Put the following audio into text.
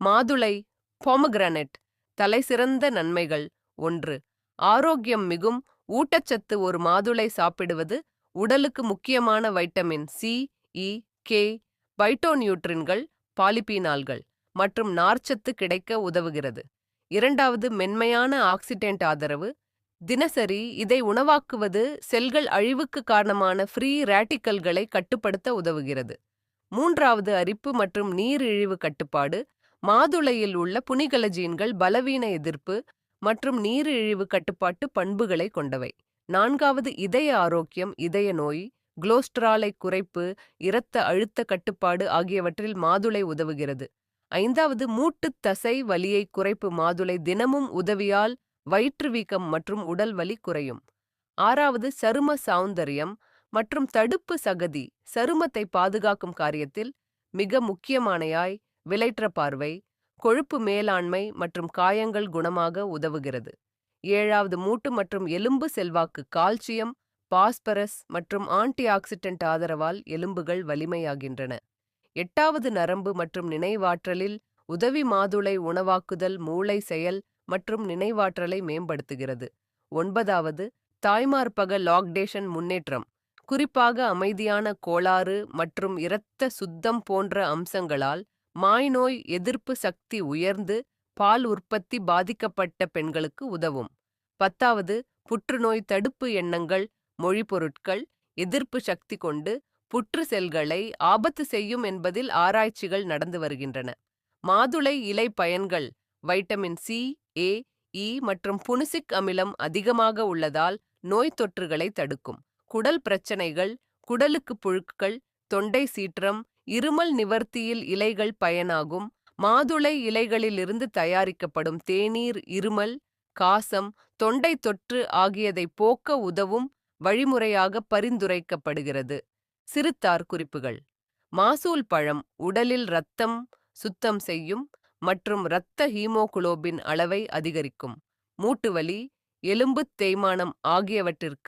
மாதுளை பொமகிரானேட் தலைசிறந்த நன்மைகள். 1. ஆரோக்கியம் மிகும் ஊட்டச்சத்து. ஒரு மாதுளை சாப்பிடுவது உடலுக்கு முக்கியமான வைட்டமின் சி, இ, கே, பைட்டோநியூட்ரின்கள், பாலிபீனால்கள் மற்றும் நார்ச்சத்து கிடைக்க உதவுகிறது. 2. மென்மையான ஆக்சிடென்ட் ஆதரவு. தினசரி இதை உணவாக்குவது செல்கள் அழிவுக்கு காரணமான ஃப்ரீ ரேடிக்கல்களை கட்டுப்படுத்த உதவுகிறது. 3. அரிப்பு மற்றும் நீரிழிவு கட்டுப்பாடு. மாதுளையில் உள்ள புனிகலஜீன்கள் பலவீன எதிர்ப்பு மற்றும் நீரிழிவு கட்டுப்பாட்டு பண்புகளை கொண்டவை. 4. இதய ஆரோக்கியம். இதய நோய், கொலஸ்ட்ராலை குறைப்பு, இரத்த அழுத்த கட்டுப்பாடு ஆகியவற்றில் மாதுளை உதவுகிறது. 5. மூட்டு தசை வலியை குறைப்பு. மாதுளை தினமும் உதவியால் வயிற்று வீக்கம் மற்றும் உடல் வலி குறையும். 6. சரும சௌந்தரியம் மற்றும் தடுப்பு. சகதி சருமத்தை பாதுகாக்கும் காரியத்தில் மிக முக்கியமானயாய் விலைற்ற பார்வை, கொழுப்பு மேலாண்மை மற்றும் காயங்கள் குணமாக உதவுகிறது. 7. மூட்டு மற்றும் எலும்பு செல்வாக்கு. கால்சியம், பாஸ்பரஸ் மற்றும் ஆன்டி ஆக்சிடென்ட் ஆதரவால் எலும்புகள் வலிமையாகின்றன. 8. நரம்பு மற்றும் நினைவாற்றலில் உதவி. மாதுளை உணவாக்குதல் மூளை செயல் மற்றும் நினைவாற்றலை மேம்படுத்துகிறது. 9. தாய்மார்பக லாக்டேஷன் முன்னேற்றம், குறிப்பாக அமைதியான கோளாறு மற்றும் இரத்த சுத்தம் போன்ற அம்சங்களால் மாய்நோய் எதிர்ப்பு சக்தி உயர்ந்து பால் உற்பத்தி பாதிக்கப்பட்ட பெண்களுக்கு உதவும். 10. புற்றுநோய் தடுப்பு. எண்ணங்கள், மொழி பொருட்கள் எதிர்ப்பு சக்தி கொண்டு புற்று செல்களை ஆபத்து செய்யும் என்பதில் ஆராய்ச்சிகள் நடந்து வருகின்றன. மாதுளை இலை பயன்கள். வைட்டமின் சி, ஏ, இ மற்றும் புனிசிக் அமிலம் அதிகமாக உள்ளதால் நோய் தொற்றுகளை தடுக்கும். குடல் பிரச்சனைகள், குடலுக்கு புழுக்கள், தொண்டை சீற்றம், இருமல் நிவர்த்தியில் இலைகள் பயனாகும். மாதுளை இலைகளிலிருந்து தயாரிக்கப்படும் தேநீர் இருமல், காசம், தொண்டை தொற்று ஆகியதை போக்க உதவும் வழிமுறையாக பரிந்துரைக்கப்படுகிறது. சிறுத்தார் குறிப்புகள். மாசூல் பழம் உடலில் இரத்தம் சுத்தம் செய்யும் மற்றும் இரத்த ஹீமோகுளோபின் அளவை அதிகரிக்கும். மூட்டு வலி, எலும்புத் தேய்மானம் ஆகியவற்றிற்கு